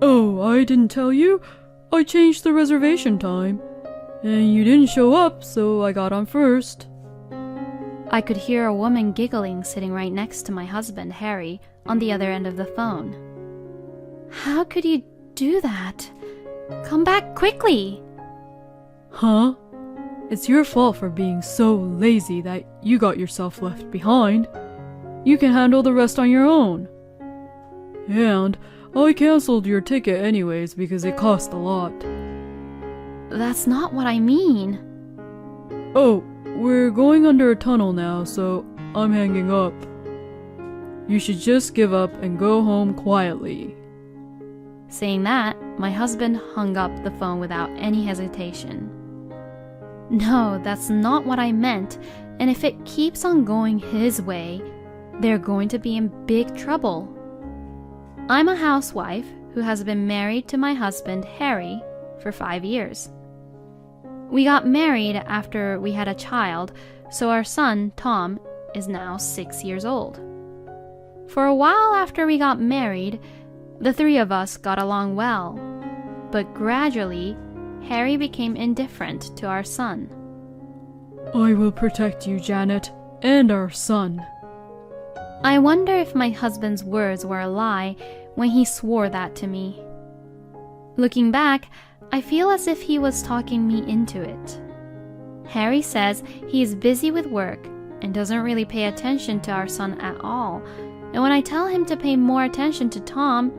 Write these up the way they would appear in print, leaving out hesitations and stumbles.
Oh, I didn't tell you. I changed the reservation time. And you didn't show up, so I got on first. I could hear a woman giggling sitting right next to my husband, Harry, on the other end of the phone. How could you do that? Come back quickly! Huh? It's your fault for being so lazy that you got yourself left behind. You can handle the rest on your own. And I canceled your ticket anyways because it cost a lot. That's not what I mean. Oh, we're going under a tunnel now, so I'm hanging up. You should just give up and go home quietly. Saying that, my husband hung up the phone without any hesitation. No, that's not what I meant, and if it keeps on going his way, they're going to be in big trouble. I'm a housewife who has been married to my husband, Harry, for 5 years. We got married after we had a child, so our son, Tom, is now 6 years old. For a while after we got married, the three of us got along well, but gradually, Harry became indifferent to our son. I will protect you, Janet, and our son. I wonder if my husband's words were a lie when he swore that to me. Looking back, I feel as if he was talking me into it. Harry says he is busy with work and doesn't really pay attention to our son at all, and when I tell him to pay more attention to Tom,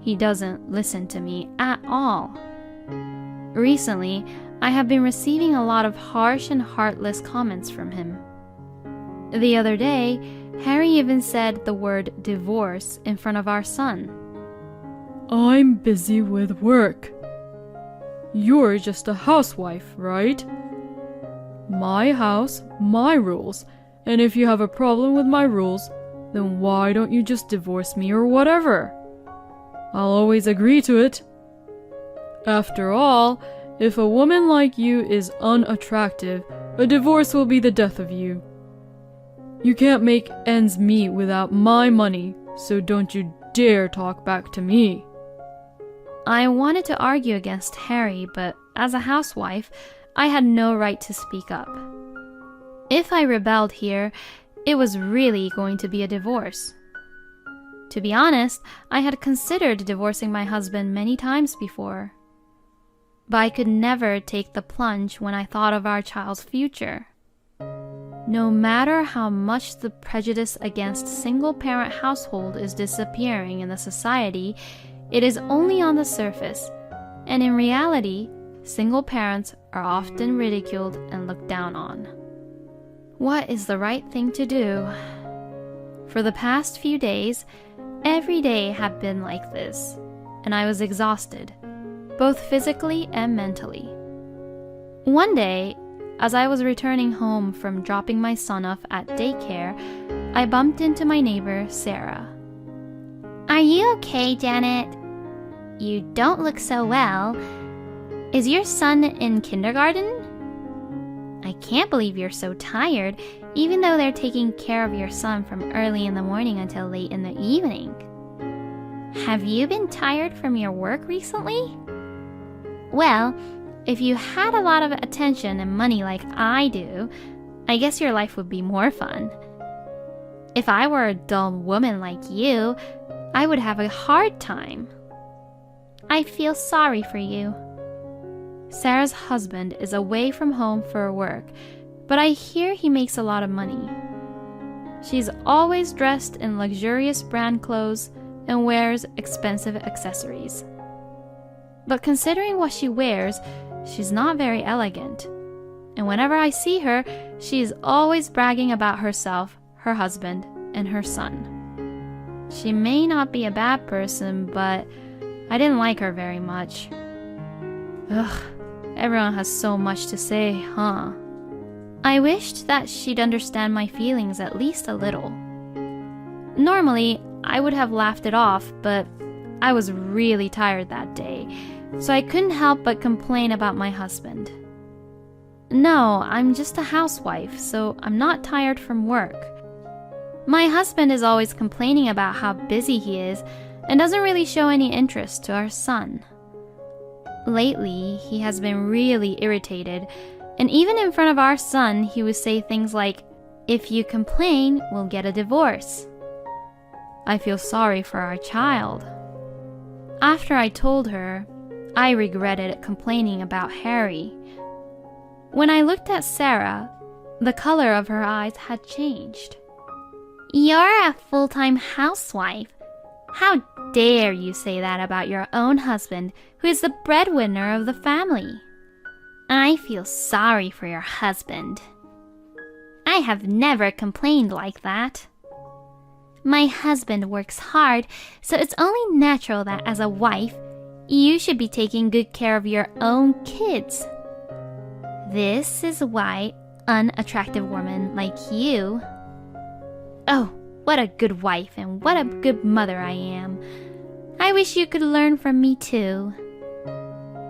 he doesn't listen to me at all. Recently, I have been receiving a lot of harsh and heartless comments from him. The other day, Harry even said the word divorce in front of our son. I'm busy with work. You're just a housewife, right? My house, my rules, and if you have a problem with my rules, then why don't you just divorce me or whatever? I'll always agree to it. After all, if a woman like you is unattractive, a divorce will be the death of you. You can't make ends meet without my money, so don't you dare talk back to me. I wanted to argue against Harry, but as a housewife, I had no right to speak up. If I rebelled here, it was really going to be a divorce. To be honest, I had considered divorcing my husband many times before. But I could never take the plunge when I thought of our child's future. No matter how much the prejudice against single-parent household is disappearing in the society, it is only on the surface, and in reality, single parents are often ridiculed and looked down on. What is the right thing to do? For the past few days, every day had been like this, and I was exhausted, both physically and mentally. One day, as I was returning home from dropping my son off at daycare, I bumped into my neighbor, Sarah. Are you okay, Janet? You don't look so well. Is your son in kindergarten? I can't believe you're so tired, even though they're taking care of your son from early in the morning until late in the evening. Have you been tired from your work recently? Well, if you had a lot of attention and money like I do, I guess your life would be more fun. If I were a dull woman like you, I would have a hard time. I feel sorry for you. Sarah's husband is away from home for work, but I hear he makes a lot of money. She's always dressed in luxurious brand clothes and wears expensive accessories. But considering what she wears, she's not very elegant. And whenever I see her, she is always bragging about herself, her husband, and her son. She may not be a bad person, but I didn't like her very much. Ugh, everyone has so much to say, huh? I wished that she'd understand my feelings at least a little. Normally, I would have laughed it off, but I was really tired that day, so I couldn't help but complain about my husband. No, I'm just a housewife, so I'm not tired from work. My husband is always complaining about how busy he is, and doesn't really show any interest to our son. Lately, he has been really irritated, and even in front of our son, he would say things like, "If you complain, we'll get a divorce." I feel sorry for our child. After I told her, I regretted complaining about Harry. When I looked at Sarah, the color of her eyes had changed. You're a full-time housewife. How dare you say that about your own husband, who is the breadwinner of the family? I feel sorry for your husband. I have never complained like that. My husband works hard, so it's only natural that as a wife, you should be taking good care of your own kids. This is why unattractive women like you... Oh, what a good wife and what a good mother I am. I wish you could learn from me too.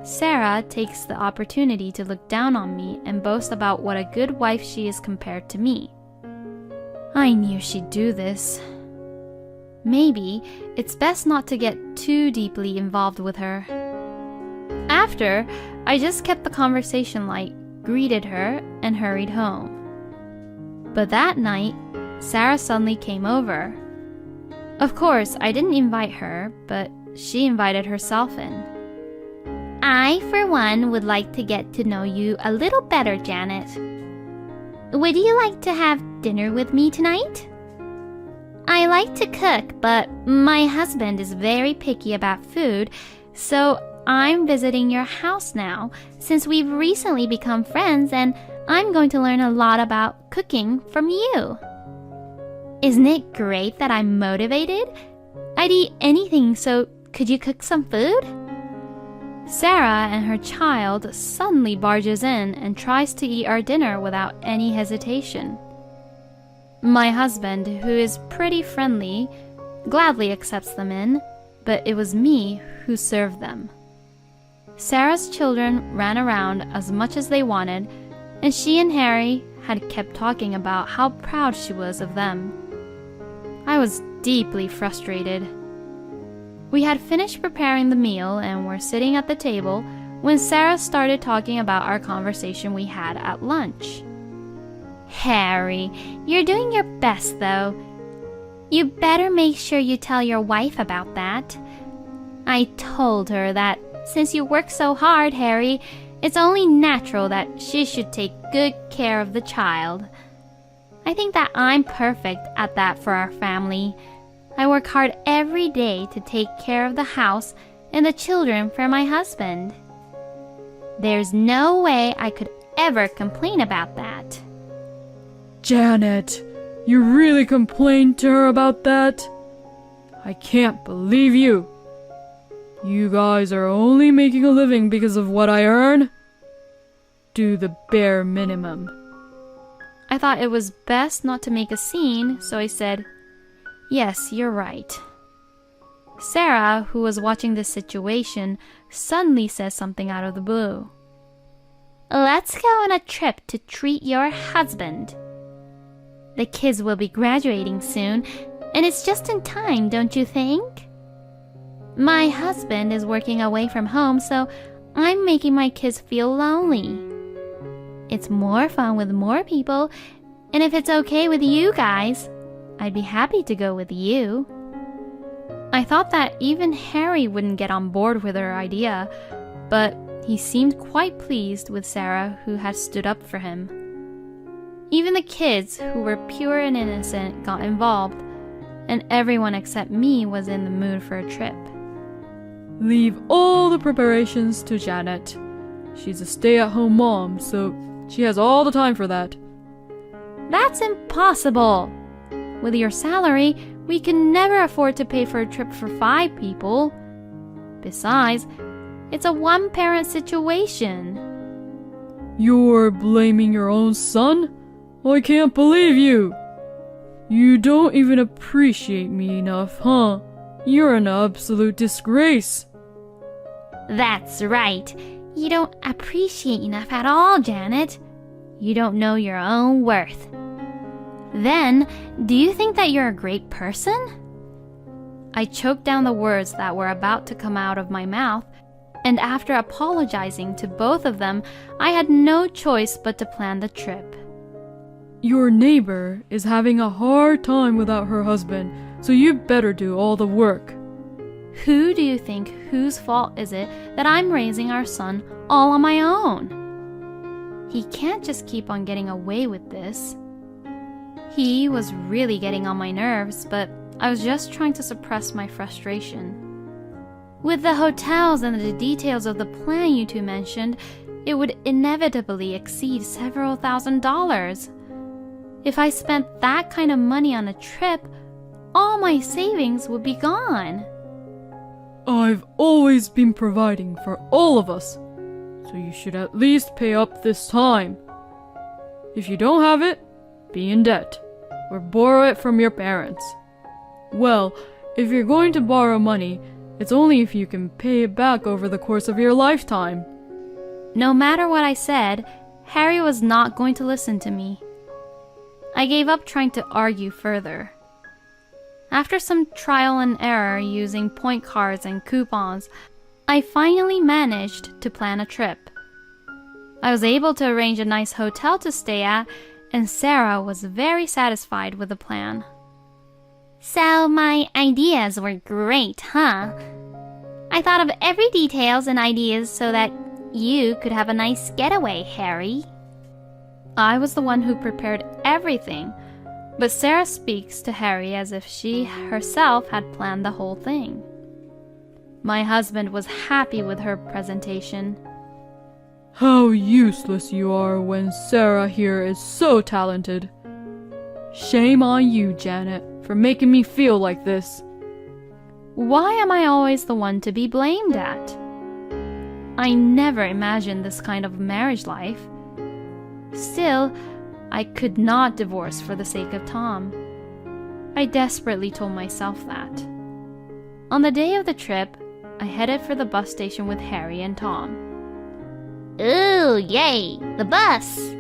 Sarah takes the opportunity to look down on me and boast about what a good wife she is compared to me. I knew she'd do this. Maybe it's best not to get too deeply involved with her. After, I just kept the conversation light, greeted her, and hurried home. But that night, Sarah suddenly came over. Of course, I didn't invite her, but she invited herself in. I, for one, would like to get to know you a little better, Janet. Would you like to have dinner with me tonight? I like to cook, but my husband is very picky about food, so I'm visiting your house now since we've recently become friends and I'm going to learn a lot about cooking from you. Isn't it great that I'm motivated? I'd eat anything, so could you cook some food? Sarah and her child suddenly barges in and tries to eat our dinner without any hesitation. My husband, who is pretty friendly, gladly accepts them in, but it was me who served them. Sarah's children ran around as much as they wanted, and she and Harry had kept talking about how proud she was of them. I was deeply frustrated. We had finished preparing the meal and were sitting at the table when Sarah started talking about our conversation we had at lunch. Harry, you're doing your best though. You better make sure you tell your wife about that. I told her that since you work so hard, Harry, it's only natural that she should take good care of the child. I think that I'm perfect at that for our family. I work hard every day to take care of the house and the children for my husband. There's no way I could ever complain about that. Janet, you really complained to her about that? I can't believe you. You guys are only making a living because of what I earn? Do the bare minimum. I thought it was best not to make a scene, so I said, "Yes, you're right." Sarah, who was watching this situation, suddenly says something out of the blue. Let's go on a trip to treat your husband. The kids will be graduating soon, and it's just in time, don't you think? My husband is working away from home, so I'm making my kids feel lonely. It's more fun with more people, and if it's okay with you guys, I'd be happy to go with you. I thought that even Harry wouldn't get on board with her idea, but he seemed quite pleased with Sarah, who had stood up for him. Even the kids, who were pure and innocent, got involved, and everyone except me was in the mood for a trip. Leave all the preparations to Janet. She's a stay-at-home mom, so she has all the time for that. That's impossible! With your salary, we can never afford to pay for a trip for 5 people. Besides, it's a one-parent situation. You're blaming your own son? I can't believe you! You don't even appreciate me enough, huh? You're an absolute disgrace. That's right. You don't appreciate enough at all, Janet. You don't know your own worth. Then, do you think that you're a great person? I choked down the words that were about to come out of my mouth, and after apologizing to both of them, I had no choice but to plan the trip. Your neighbor is having a hard time without her husband, so you better do all the work. Who do you think whose fault is it that I'm raising our son all on my own? He can't just keep on getting away with this. He was really getting on my nerves, but I was just trying to suppress my frustration. With the hotels and the details of the plan you two mentioned, it would inevitably exceed several $1,000s. If I spent that kind of money on a trip, all my savings would be gone. I've always been providing for all of us, so you should at least pay up this time. If you don't have it, be in debt, or borrow it from your parents. Well, if you're going to borrow money, it's only if you can pay it back over the course of your lifetime. No matter what I said, Harry was not going to listen to me. I gave up trying to argue further. After some trial and error using point cards and coupons, I finally managed to plan a trip. I was able to arrange a nice hotel to stay at, and Sarah was very satisfied with the plan. So my ideas were great, huh? I thought of every details and ideas so that you could have a nice getaway, Harry. I was the one who prepared everything, but Sarah speaks to Harry as if she herself had planned the whole thing. My husband was happy with her presentation. How useless you are when Sarah here is so talented. Shame on you, Janet, for making me feel like this. Why am I always the one to be blamed at? I never imagined this kind of marriage life. Still, I could not divorce for the sake of Tom. I desperately told myself that. On the day of the trip, I headed for the bus station with Harry and Tom. Ooh, yay, the bus!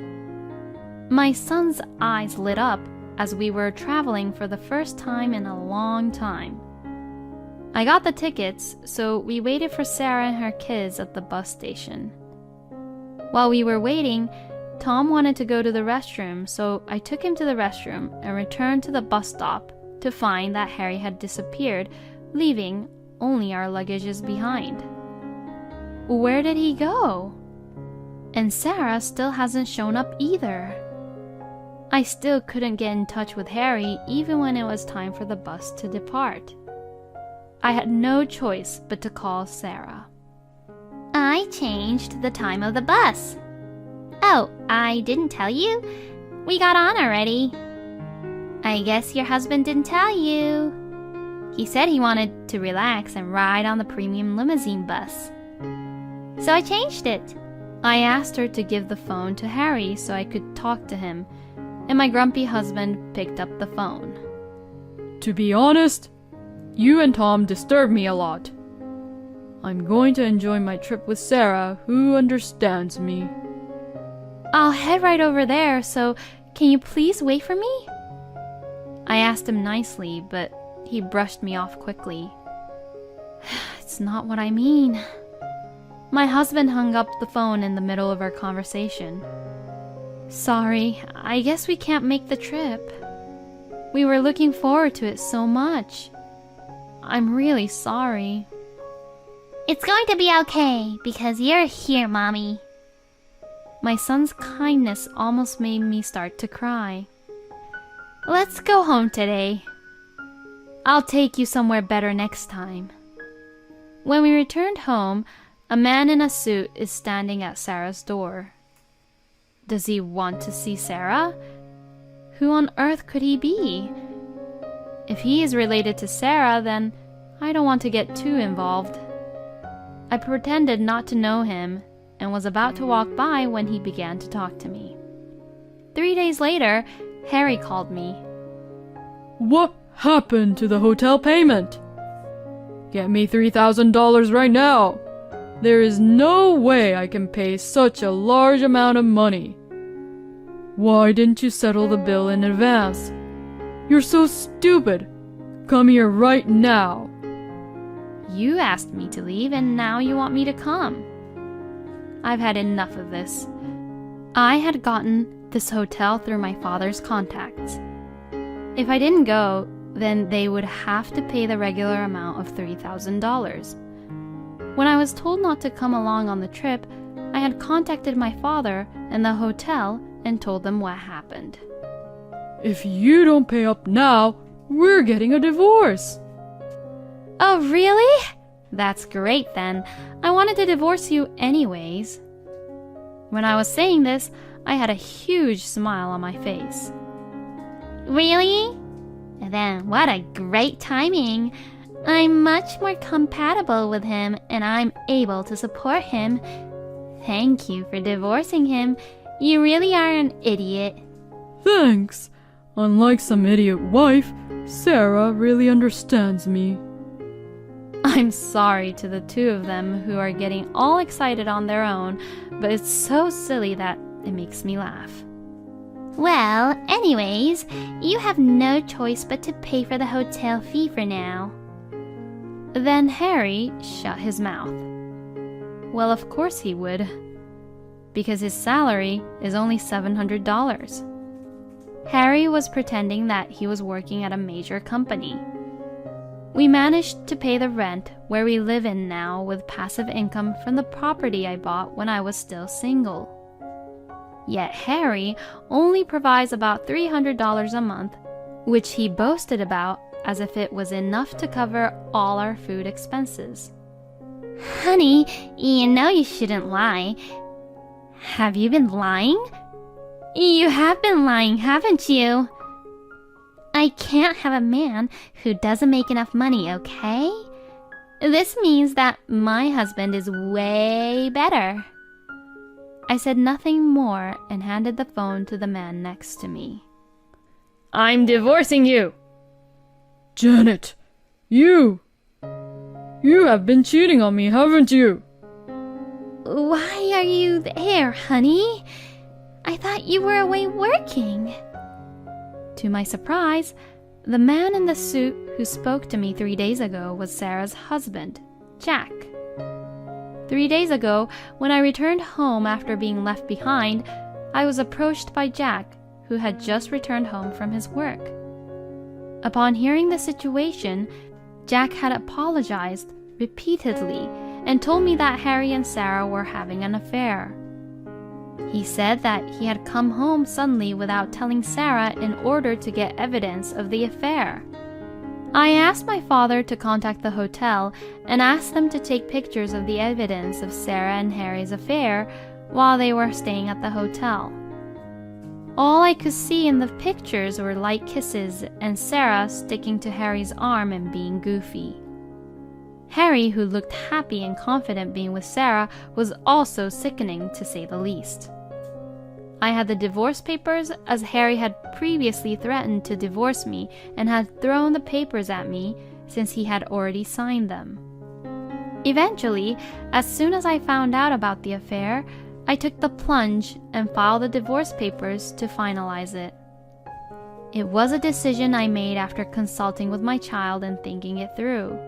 My son's eyes lit up as we were traveling for the first time in a long time. I got the tickets, so we waited for Sarah and her kids at the bus station. While we were waiting, Tom wanted to go to the restroom, so I took him to the restroom and returned to the bus stop to find that Harry had disappeared, leaving only our luggages behind. Where did he go? And Sarah still hasn't shown up either. I still couldn't get in touch with Harry even when it was time for the bus to depart. I had no choice but to call Sarah. I changed the time of the bus. Oh, I didn't tell you? We got on already. I guess your husband didn't tell you. He said he wanted to relax and ride on the premium limousine bus. So I changed it. I asked her to give the phone to Harry so I could talk to him, and my grumpy husband picked up the phone. To be honest, you and Tom disturb me a lot. I'm going to enjoy my trip with Sarah, who understands me. I'll head right over there, so can you please wait for me? I asked him nicely, but he brushed me off quickly. It's not what I mean. My husband hung up the phone in the middle of our conversation. Sorry, I guess we can't make the trip. We were looking forward to it so much. I'm really sorry. It's going to be okay, because you're here, Mommy. My son's kindness almost made me start to cry. Let's go home today. I'll take you somewhere better next time. When we returned home, a man in a suit is standing at Sarah's door. Does he want to see Sarah? Who on earth could he be? If he is related to Sarah, then I don't want to get too involved. I pretended not to know him and was about to walk by when he began to talk to me. 3 days later, Harry called me. What happened to the hotel payment? Get me $3,000 right now. There is no way I can pay such a large amount of money. Why didn't you settle the bill in advance? You're so stupid. come here right now. You asked me to leave and now you want me to come. I've had enough of this. I had gotten this hotel through my father's contacts. If I didn't go, then they would have to pay the regular amount of $3,000. When I was told not to come along on the trip, I had contacted my father and the hotel and told them what happened. If you don't pay up now, we're getting a divorce. Oh, really? That's great then. I wanted to divorce you anyways. When I was saying this, I had a huge smile on my face. Really? Then what a great timing. I'm much more compatible with him and I'm able to support him. Thank you for divorcing him. You really are an idiot. Thanks. Unlike some idiot wife, Sarah really understands me. I'm sorry to the two of them who are getting all excited on their own, but it's so silly that it makes me laugh. Well, anyways, you have no choice but to pay for the hotel fee for now. Then Harry shut his mouth. Well, of course he would, because his salary is only $700. Harry was pretending that he was working at a major company. We managed to pay the rent where we live in now with passive income from the property I bought when I was still single. Yet Harry only provides about $300 a month, which he boasted about as if it was enough to cover all our food expenses. Honey, you know you shouldn't lie. Have you been lying? You have been lying, haven't you? I can't have a man who doesn't make enough money, okay? This means that my husband is way better. I said nothing more and handed the phone to the man next to me. I'm divorcing you! Janet, you have been cheating on me, haven't you? Why are you there, honey? I thought you were away working. To my surprise, the man in the suit who spoke to me 3 days ago was Sarah's husband, Jack. 3 days ago, when I returned home after being left behind, I was approached by Jack, who had just returned home from his work. Upon hearing the situation, Jack had apologized repeatedly and told me that Harry and Sarah were having an affair. He said that he had come home suddenly without telling Sarah in order to get evidence of the affair. I asked my father to contact the hotel and asked them to take pictures of the evidence of Sarah and Harry's affair while they were staying at the hotel. All I could see in the pictures were light kisses and Sarah sticking to Harry's arm and being goofy. Harry, who looked happy and confident being with Sarah, was also sickening to say the least. I had the divorce papers as Harry had previously threatened to divorce me and had thrown the papers at me since he had already signed them. Eventually, as soon as I found out about the affair, I took the plunge and filed the divorce papers to finalize it. It was a decision I made after consulting with my child and thinking it through.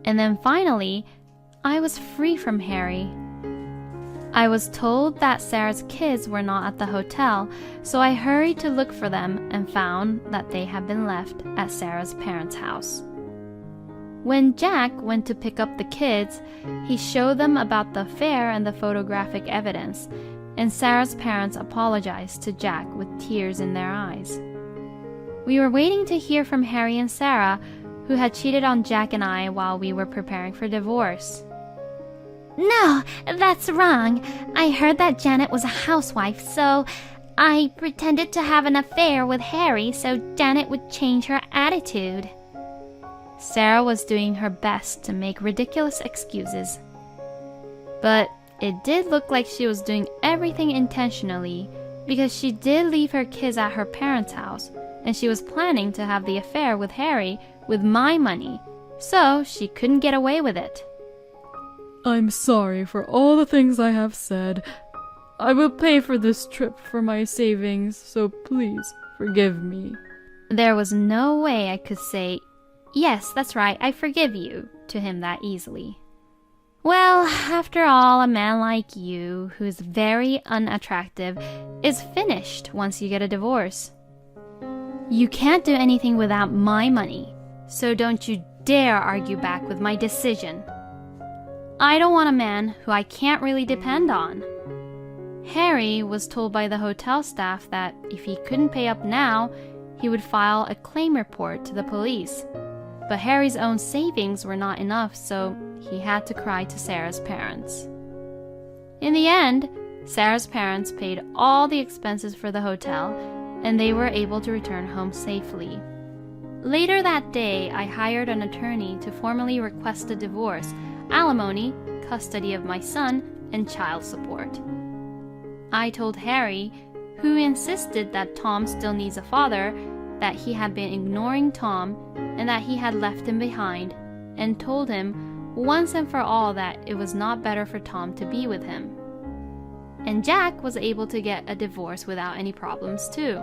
And then finally, I was free from Harry. I was told that Sarah's kids were not at the hotel, so I hurried to look for them and found that they had been left at Sarah's parents' house. When Jack went to pick up the kids, he showed them about the affair and the photographic evidence, and Sarah's parents apologized to Jack with tears in their eyes. We were waiting to hear from Harry and Sarah, who had cheated on Jack and I while we were preparing for divorce. No, that's wrong. I heard that Janet was a housewife, so I pretended to have an affair with Harry so Janet would change her attitude. Sarah was doing her best to make ridiculous excuses. But it did look like she was doing everything intentionally because she did leave her kids at her parents' house and she was planning to have the affair with Harry with my money, so she couldn't get away with it. I'm sorry for all the things I have said. I will pay for this trip from my savings, so please forgive me. There was no way I could say, "Yes, that's right, I forgive you," to him that easily. Well, after all, a man like you, who is very unattractive, is finished once you get a divorce. You can't do anything without my money, so don't you dare argue back with my decision. I don't want a man who I can't really depend on. Harry was told by the hotel staff that if he couldn't pay up now, he would file a claim report to the police. But Harry's own savings were not enough, so he had to cry to Sarah's parents. In the end, Sarah's parents paid all the expenses for the hotel, and they were able to return home safely. Later that day, I hired an attorney to formally request a divorce, alimony, custody of my son, and child support. I told Harry, who insisted that Tom still needs a father, that he had been ignoring Tom and that he had left him behind, and told him once and for all that it was not better for Tom to be with him. And Jack was able to get a divorce without any problems too.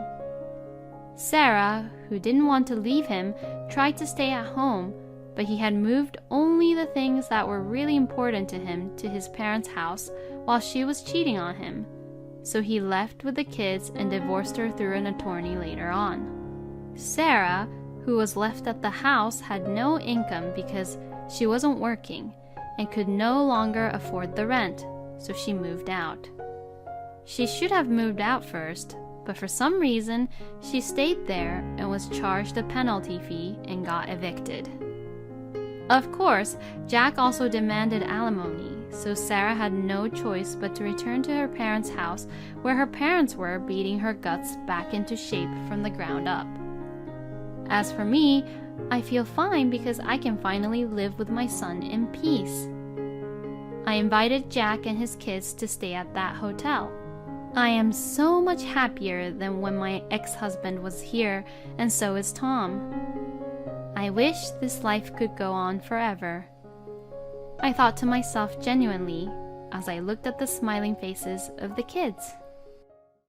Sarah, who didn't want to leave him, tried to stay at home, but he had moved only the things that were really important to him to his parents' house while she was cheating on him. So he left with the kids and divorced her through an attorney later on. Sarah, who was left at the house, had no income because she wasn't working and could no longer afford the rent, so she moved out. She should have moved out first, but for some reason, she stayed there and was charged a penalty fee and got evicted. Of course, Jack also demanded alimony, so Sarah had no choice but to return to her parents' house, where her parents were beating her guts back into shape from the ground up. As for me, I feel fine because I can finally live with my son in peace. I invited Jack and his kids to stay at that hotel. I am so much happier than when my ex-husband was here, and so is Tom. I wish this life could go on forever. I thought to myself genuinely as I looked at the smiling faces of the kids.